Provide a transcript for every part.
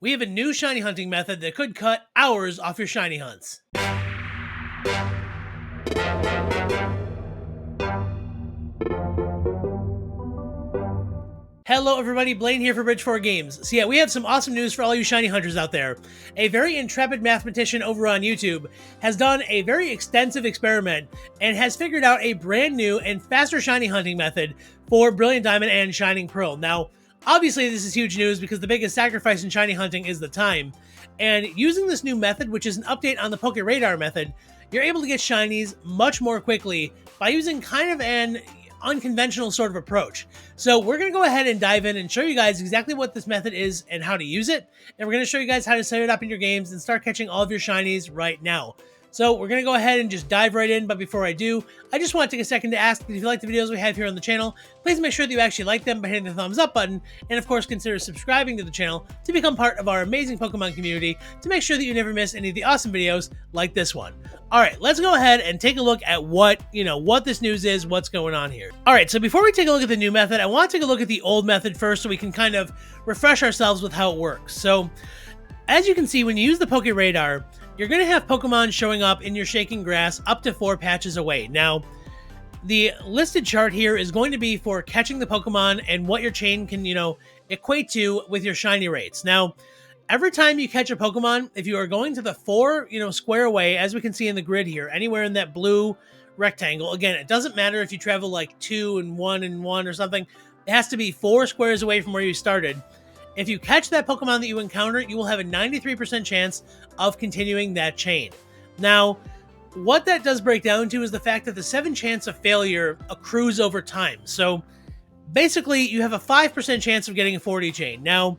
We have a new shiny hunting method that could cut hours off your shiny hunts. Hello everybody, Blaine here for Bridge4 Games. So yeah, we have some awesome news for all you shiny hunters out there. A very intrepid mathematician over on YouTube has done a very extensive experiment and has figured out a brand new and faster shiny hunting method for Brilliant Diamond and Shining Pearl. Now, obviously this is huge news because the biggest sacrifice in shiny hunting is the time. And using this new method, which is an update on the Poke Radar method, you're able to get shinies much more quickly by using kind of an unconventional sort of approach. So we're going to go ahead and dive in and show you guys exactly what this method is and how to use it. And we're going to show you guys how to set it up in your games and start catching all of your shinies right now. So we're going to go ahead and just dive right in. But before I do, I just want to take a second to ask that if you like the videos we have here on the channel, please make sure that you actually like them by hitting the thumbs up button. And of course, consider subscribing to the channel to become part of our amazing Pokemon community to make sure that you never miss any of the awesome videos like this one. All right, let's go ahead and take a look at what this news is, what's going on here. All right, so before we take a look at the new method, I want to take a look at the old method first so we can kind of refresh ourselves with how it works. So as you can see, when you use the Poke Radar, you're going to have Pokemon showing up in your shaking grass up to 4 patches away. Now, the listed chart here is going to be for catching the Pokemon and what your chain can, equate to with your shiny rates. Now, every time you catch a Pokemon, if you are going to the 4, square away, as we can see in the grid here, anywhere in that blue rectangle, again, it doesn't matter if you travel like 2 and 1 and 1 or something, it has to be 4 squares away from where you started. If you catch that Pokemon that you encounter, you will have a 93% chance of continuing that chain. Now, what that does break down to is the fact that the 7 chance of failure accrues over time. So basically, you have a 5% chance of getting a 40 chain. Now,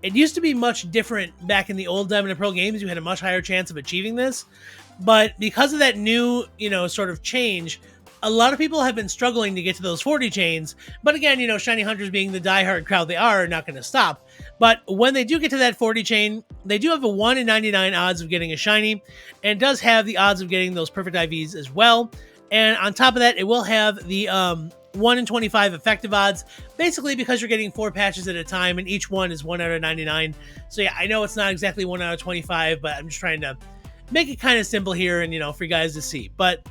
it used to be much different back in the old Diamond and Pearl games. You had a much higher chance of achieving this. But because of that new, sort of change, a lot of people have been struggling to get to those 40 chains. But again, shiny hunters being the diehard crowd they are not going to stop. But when they do get to that 40 chain, they do have a 1 in 99 odds of getting a shiny. And it does have the odds of getting those perfect IVs as well. And on top of that, it will have the 1 in 25 effective odds, basically because you're getting 4 patches at a time, and each one is 1 out of 99. So yeah, I know it's not exactly 1 out of 25, but I'm just trying to make it kind of simple here and, for you guys to see. But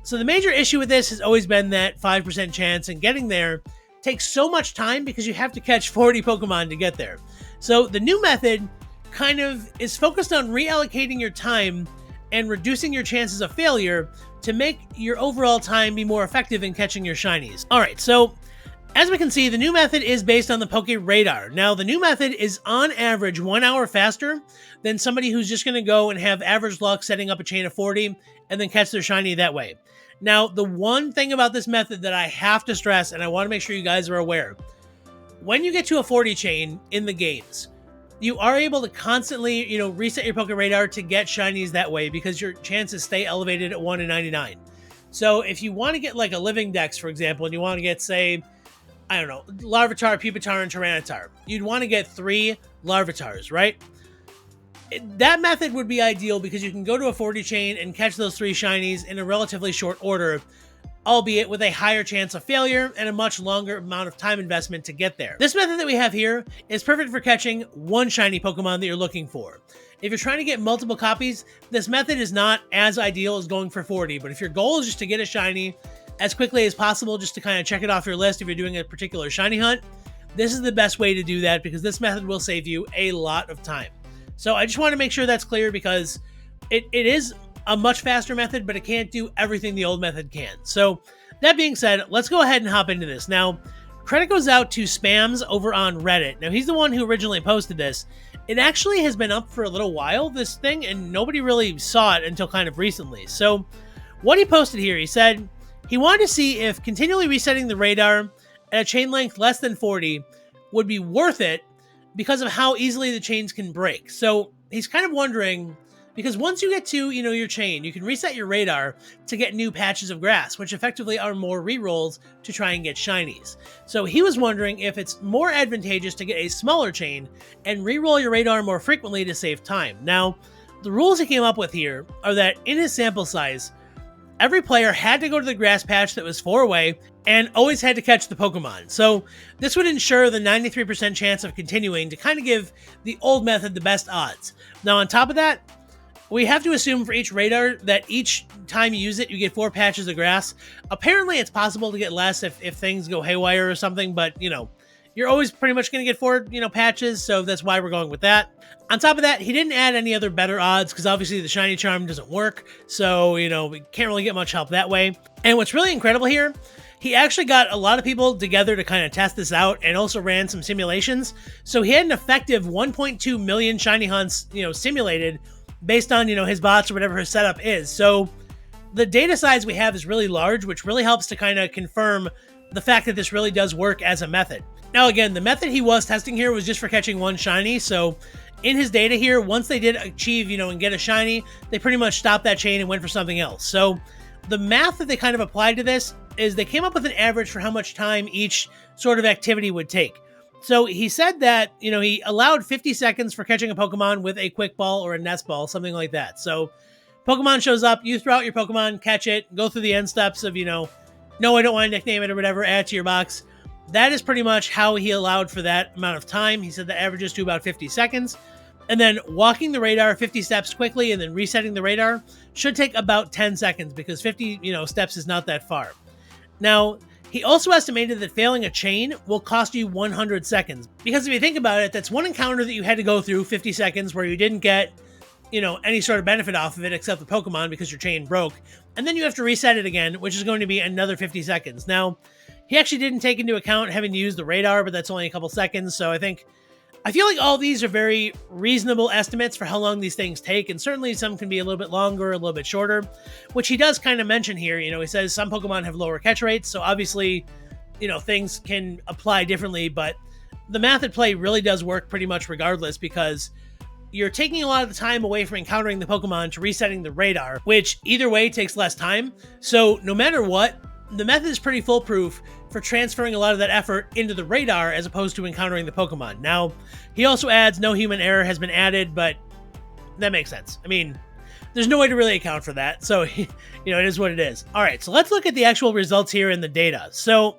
so the major issue with this has always been that 5% chance, and getting there takes so much time because you have to catch 40 Pokemon to get there. So the new method kind of is focused on reallocating your time and reducing your chances of failure to make your overall time be more effective in catching your shinies. All right, so as we can see, the new method is based on the Poke Radar. Now, the new method is on average 1 hour faster than somebody who's just going to go and have average luck setting up a chain of 40 and then catch their shiny that way. Now, the one thing about this method that I have to stress, and I want to make sure you guys are aware, when you get to a 40 chain in the games, you are able to constantly, reset your Poke Radar to get shinies that way because your chances stay elevated at 1 in 99. So if you want to get like a Living Dex, for example, and you want to get, say, I don't know, Larvitar, Pupitar, and Tyranitar, you'd want to get 3 Larvitars, right? That method would be ideal because you can go to a 40 chain and catch those 3 shinies in a relatively short order, albeit with a higher chance of failure and a much longer amount of time investment to get there. This method that we have here is perfect for catching 1 shiny Pokemon that you're looking for. If you're trying to get multiple copies, this method is not as ideal as going for 40, but if your goal is just to get a shiny as quickly as possible, just to kind of check it off your list if you're doing a particular shiny hunt, this is the best way to do that because this method will save you a lot of time. So I just want to make sure that's clear because it is a much faster method, but it can't do everything the old method can. So that being said, let's go ahead and hop into this. Now, credit goes out to Spams over on Reddit. Now, he's the one who originally posted this. It actually has been up for a little while, this thing, and nobody really saw it until kind of recently. So what he posted here, he said he wanted to see if continually resetting the radar at a chain length less than 40 would be worth it because of how easily the chains can break. So he's kind of wondering, because once you get to, your chain, you can reset your radar to get new patches of grass, which effectively are more rerolls to try and get shinies. So he was wondering if it's more advantageous to get a smaller chain and reroll your radar more frequently to save time. Now, the rules he came up with here are that in his sample size, every player had to go to the grass patch that was 4-way and always had to catch the Pokemon. So this would ensure the 93% chance of continuing to kind of give the old method the best odds. Now on top of that, we have to assume for each radar that each time you use it, you get 4 patches of grass. Apparently it's possible to get less if things go haywire or something, but you're always pretty much going to get 4, patches, so that's why we're going with that. On top of that, he didn't add any other better odds because obviously the shiny charm doesn't work, so, we can't really get much help that way. And what's really incredible here, he actually got a lot of people together to kind of test this out and also ran some simulations. So he had an effective 1.2 million shiny hunts, simulated based on, his bots or whatever his setup is. So the data size we have is really large, which really helps to kind of confirm the fact that this really does work as a method. Now, again, the method he was testing here was just for catching 1 shiny. So in his data here, once they did achieve, and get a shiny, they pretty much stopped that chain and went for something else. So the math that they kind of applied to this is they came up with an average for how much time each sort of activity would take. So he said that, he allowed 50 seconds for catching a Pokemon with a quick ball or a nest ball, something like that. So Pokemon shows up, you throw out your Pokemon, catch it, go through the end steps of, no, I don't want to nickname it or whatever, add it to your box. That is pretty much how he allowed for that amount of time. He said that averages to about 50 seconds. And then walking the radar 50 steps quickly and then resetting the radar should take about 10 seconds because 50, steps is not that far. Now, he also estimated that failing a chain will cost you 100 seconds. Because if you think about it, that's one encounter that you had to go through 50 seconds where you didn't get, any sort of benefit off of it except the Pokemon because your chain broke. And then you have to reset it again, which is going to be another 50 seconds. Now, he actually didn't take into account having to use the radar, but that's only a couple seconds. So I feel like all these are very reasonable estimates for how long these things take, and certainly some can be a little bit longer, a little bit shorter, which he does kind of mention here. He says some Pokemon have lower catch rates, so obviously, things can apply differently, but the math at play really does work pretty much regardless because you're taking a lot of the time away from encountering the Pokemon to resetting the radar, which either way takes less time. So no matter what, the method is pretty foolproof for transferring a lot of that effort into the radar as opposed to encountering the Pokemon. Now, he also adds no human error has been added, but that makes sense. I mean, there's no way to really account for that. So, it is what it is. All right, so let's look at the actual results here in the data. So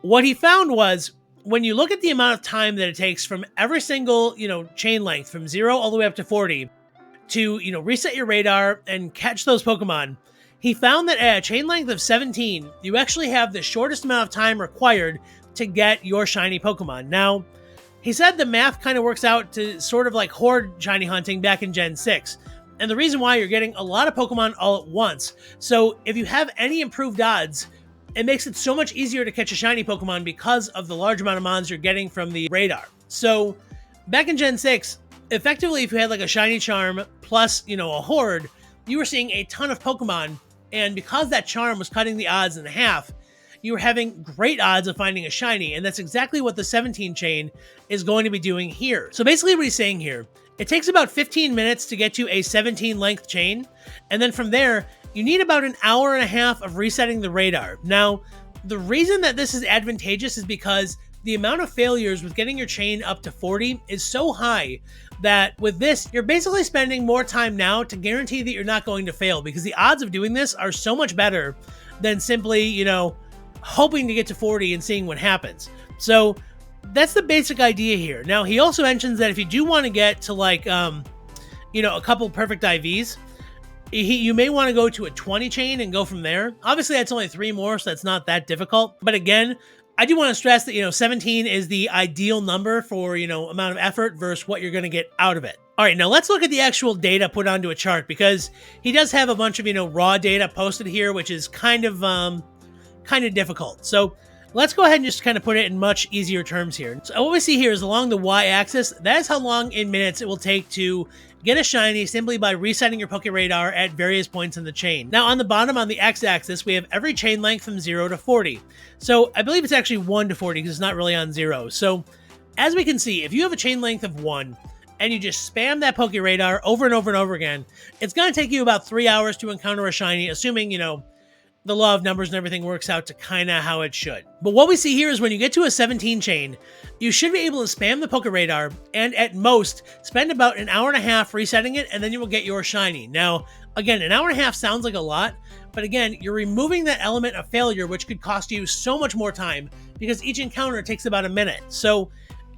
what he found was when you look at the amount of time that it takes from every single, chain length from 0 all the way up to 40 to, reset your radar and catch those Pokemon, he found that at a chain length of 17, you actually have the shortest amount of time required to get your shiny Pokemon. Now, he said the math kind of works out to sort of like horde shiny hunting back in Gen 6. And the reason why you're getting a lot of Pokemon all at once. So if you have any improved odds, it makes it so much easier to catch a shiny Pokemon because of the large amount of mons you're getting from the radar. So back in Gen 6, effectively if you had like a shiny charm plus, a horde, you were seeing a ton of Pokemon. And because that charm was cutting the odds in half, you were having great odds of finding a shiny. And that's exactly what the 17 chain is going to be doing here. So basically what he's saying here, it takes about 15 minutes to get to a 17 length chain. And then from there, you need about an hour and a half of resetting the radar. Now, the reason that this is advantageous is because the amount of failures with getting your chain up to 40 is so high that with this, you're basically spending more time now to guarantee that you're not going to fail because the odds of doing this are so much better than simply, hoping to get to 40 and seeing what happens. So that's the basic idea here. Now, he also mentions that if you do want to get to like, a couple perfect IVs, you may want to go to a 20 chain and go from there. Obviously, that's only 3 more, so that's not that difficult. But again, I do want to stress that, 17 is the ideal number for, amount of effort versus what you're going to get out of it. All right, now let's look at the actual data put onto a chart because he does have a bunch of, raw data posted here, which is kind of difficult. So let's go ahead and just kind of put it in much easier terms here. So what we see here is along the y-axis, that is how long in minutes it will take to get a shiny simply by resetting your Pokeradar at various points in the chain. Now on the bottom on the x-axis, we have every chain length from 0 to 40. So I believe it's actually 1 to 40 because it's not really on 0. So as we can see, if you have a chain length of 1 and you just spam that Pokeradar over and over and over again, it's going to take you about 3 hours to encounter a shiny, assuming, the law of numbers and everything works out to kind of how it should. But what we see here is when you get to a 17 chain, you should be able to spam the Poke Radar and at most spend about an hour and a half resetting it, and then you will get your shiny. Now, again, an hour and a half sounds like a lot, but again, you're removing that element of failure, which could cost you so much more time because each encounter takes about a minute. So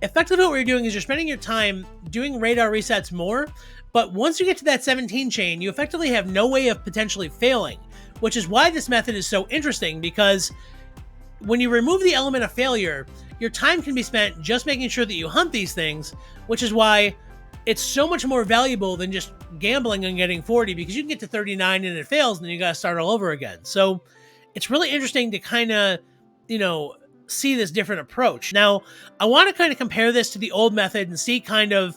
effectively what you're doing is you're spending your time doing radar resets more, but once you get to that 17 chain, you effectively have no way of potentially failing, which is why this method is so interesting, because when you remove the element of failure, your time can be spent just making sure that you hunt these things, which is why it's so much more valuable than just gambling and getting 40, because you can get to 39 and it fails and then you got to start all over again. So it's really interesting to kind of, see this different approach. Now, I want to kind of compare this to the old method and see kind of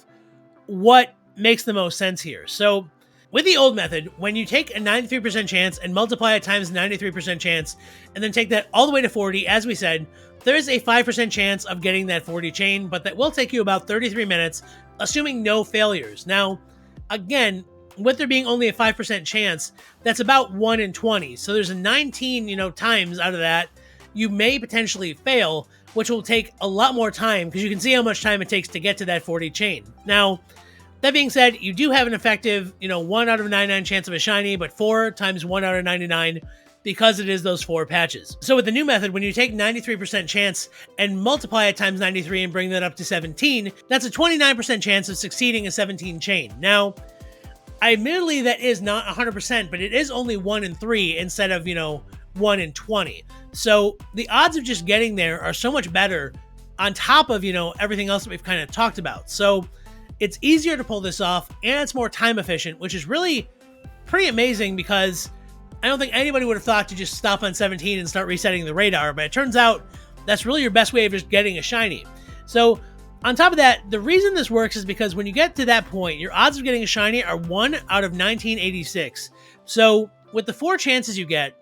what makes the most sense here. So with the old method, when you take a 93% chance and multiply it times 93% chance, and then take that all the way to 40, as we said, there is a 5% chance of getting that 40 chain, but that will take you about 33 minutes, assuming no failures. Now, again, with there being only a 5% chance, that's about 1 in 20. So there's a 19, times out of that you may potentially fail, which will take a lot more time because you can see how much time it takes to get to that 40 chain. Now, that being said, you do have an effective, 1 out of 99 chance of a shiny, but 4 times 1 out of 99 because it is those 4 patches. So with the new method, when you take 93% chance and multiply it times 93 and bring that up to 17, that's a 29% chance of succeeding a 17 chain. Now, admittedly, that is not 100%, but it is only 1 in 3 instead of, 1 in 20. So the odds of just getting there are so much better on top of, everything else that we've kind of talked about. So it's easier to pull this off and it's more time efficient, which is really pretty amazing because I don't think anybody would have thought to just stop on 17 and start resetting the radar, but it turns out that's really your best way of just getting a shiny. So on top of that, the reason this works is because when you get to that point, your odds of getting a shiny are 1 out of 1986. So with the 4 chances you get,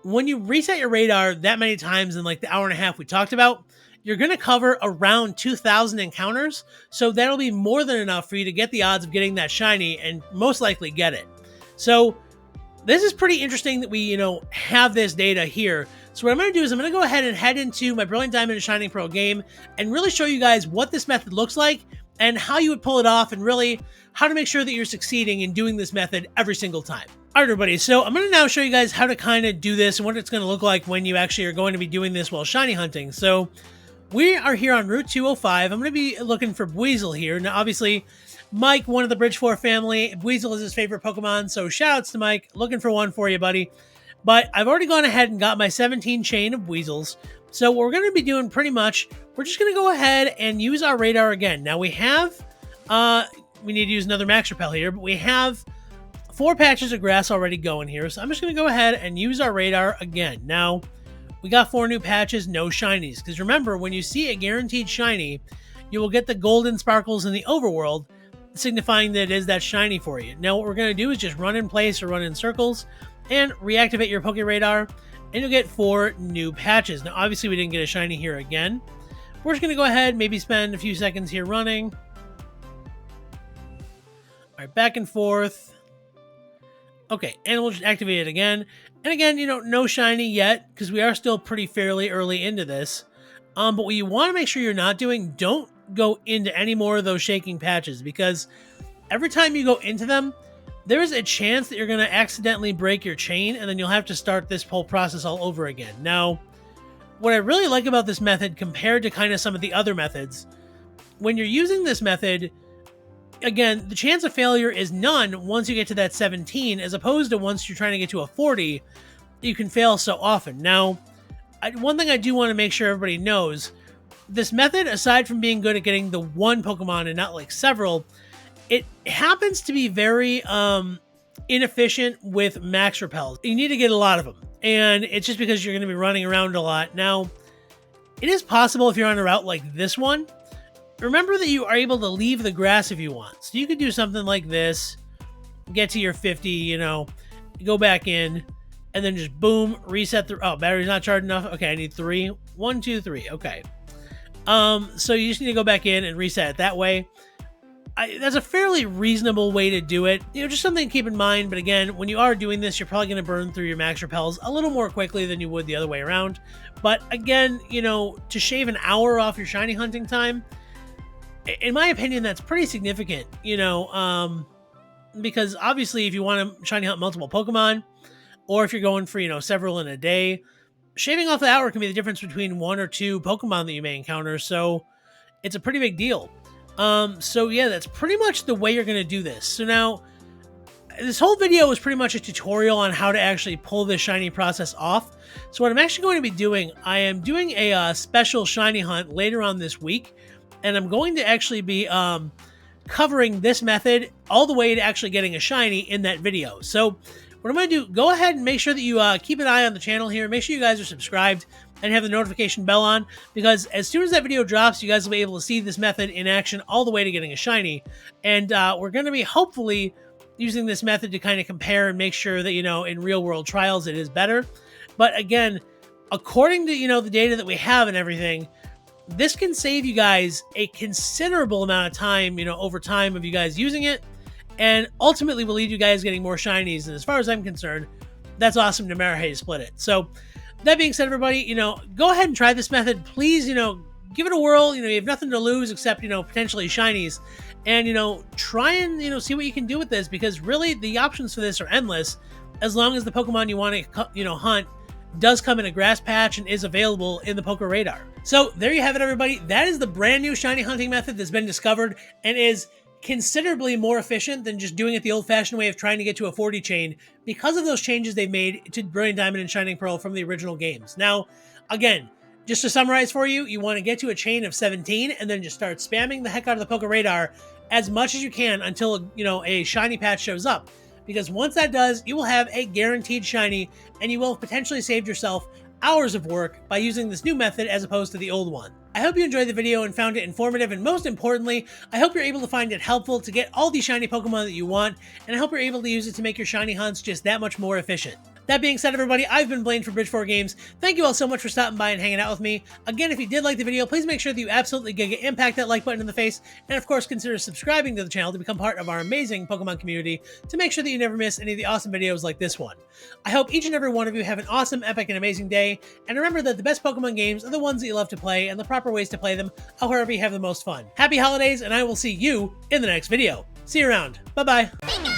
when you reset your radar that many times in like the hour and a half we talked about, you're going to cover around 2,000 encounters. So that'll be more than enough for you to get the odds of getting that shiny and most likely get it. So this is pretty interesting that we, have this data here. So what I'm going to do is I'm going to go ahead and head into my Brilliant Diamond and Shining Pearl game and really show you guys what this method looks like and how you would pull it off and really how to make sure that you're succeeding in doing this method every single time. All right, everybody, so I'm going to now show you guys how to kind of do this and what it's going to look like when you actually are going to be doing this while shiny hunting. So we are here on Route 205. I'm going to be looking for Buizel here. Now, obviously, Mike, one of the Bridge 4 family, Buizel is his favorite Pokemon, so shoutouts to Mike. Looking for one for you, buddy. But I've already gone ahead and got my 17 chain of Buizels. So what we're going to be doing pretty much, we're just going to go ahead and use our radar again. Now, we have, we need to use another Max Repel here, but we have 4 patches of grass already going here. So I'm just going to go ahead and use our radar again. Now, we got 4 new patches, no shinies. Because remember, when you see a guaranteed shiny, you will get the golden sparkles in the overworld, signifying that it is that shiny for you. Now, what we're going to do is just run in place or run in circles and reactivate your Poke Radar, and you'll get 4 new patches. Now, obviously, we didn't get a shiny here again. We're just going to go ahead, maybe spend a few seconds here running. All right, back and forth. Okay, and we'll just activate it again. And again, no shiny yet, because we are still pretty fairly early into this. But what you want to make sure you're not doing, don't go into any more of those shaking patches, because every time you go into them, there is a chance that you're going to accidentally break your chain, and then you'll have to start this whole process all over again. Now, what I really like about this method compared to kind of some of the other methods, when you're using this method, again, the chance of failure is none once you get to that 17, as opposed to once you're trying to get to a 40, you can fail so often. Now, one thing I do want to make sure everybody knows, this method, aside from being good at getting the one Pokemon and not like several, it happens to be very inefficient with Max Repels. You need to get a lot of them, and it's just because you're going to be running around a lot. Now, it is possible if you're on a route like this one, remember that you are able to leave the grass if you want. So you could do something like this, get to your 50, go back in, and then just boom, reset the... Oh, battery's not charged enough. Okay, I need 3. 1, 2, 3. Okay. So you just need to go back in and reset it that way. That's a fairly reasonable way to do it. Just something to keep in mind. But again, when you are doing this, you're probably going to burn through your max repels a little more quickly than you would the other way around. But again, to shave an hour off your shiny hunting time, in my opinion, that's pretty significant. Because obviously, if you want to shiny hunt multiple Pokemon, or if you're going for several in a day, shaving off the hour can be the difference between 1 or 2 Pokemon that you may encounter. So it's a pretty big deal. So yeah, that's pretty much the way you're going to do this. So now, this whole video is pretty much a tutorial on how to actually pull this shiny process off. So what I'm actually going to be doing, I am doing a special shiny hunt later on this week, and I'm going to actually be covering this method all the way to actually getting a shiny in that video. So what I'm going to do, go ahead and make sure that you keep an eye on the channel here. Make sure you guys are subscribed and have the notification bell on, because as soon as that video drops, you guys will be able to see this method in action all the way to getting a shiny. And we're going to be hopefully using this method to kind of compare and make sure that, in real world trials, it is better. But again, according to, the data that we have and everything, this can save you guys a considerable amount of time, over time of you guys using it, and ultimately will lead you guys getting more shinies. And as far as I'm concerned, that's awesome to Marahey to split it. So that being said, everybody, go ahead and try this method. Please, give it a whirl. You have nothing to lose except, potentially shinies. And, try and, see what you can do with this, because really the options for this are endless, as long as the Pokemon you want to, hunt does come in a grass patch and is available in the Poké Radar. So there you have it, everybody. That is the brand new shiny hunting method that's been discovered and is considerably more efficient than just doing it the old-fashioned way of trying to get to a 40 chain, because of those changes they've made to Brilliant Diamond and Shining Pearl from the original games. Now, again, just to summarize for you, you want to get to a chain of 17 and then just start spamming the heck out of the Poké Radar as much as you can until, a shiny patch shows up. Because once that does, you will have a guaranteed shiny, and you will have potentially saved yourself hours of work by using this new method as opposed to the old one. I hope you enjoyed the video and found it informative, and most importantly, I hope you're able to find it helpful to get all these shiny Pokemon that you want, and I hope you're able to use it to make your shiny hunts just that much more efficient. That being said, everybody, I've been Blaine for Bridge4Games. Thank you all so much for stopping by and hanging out with me. Again, if you did like the video, please make sure that you absolutely giga impact that like button in the face, and of course consider subscribing to the channel to become part of our amazing Pokemon community to make sure that you never miss any of the awesome videos like this one. I hope each and every one of you have an awesome, epic, and amazing day, and remember that the best Pokemon games are the ones that you love to play, and the proper ways to play them are wherever you have the most fun. Happy holidays, and I will see you in the next video. See you around. Bye-bye.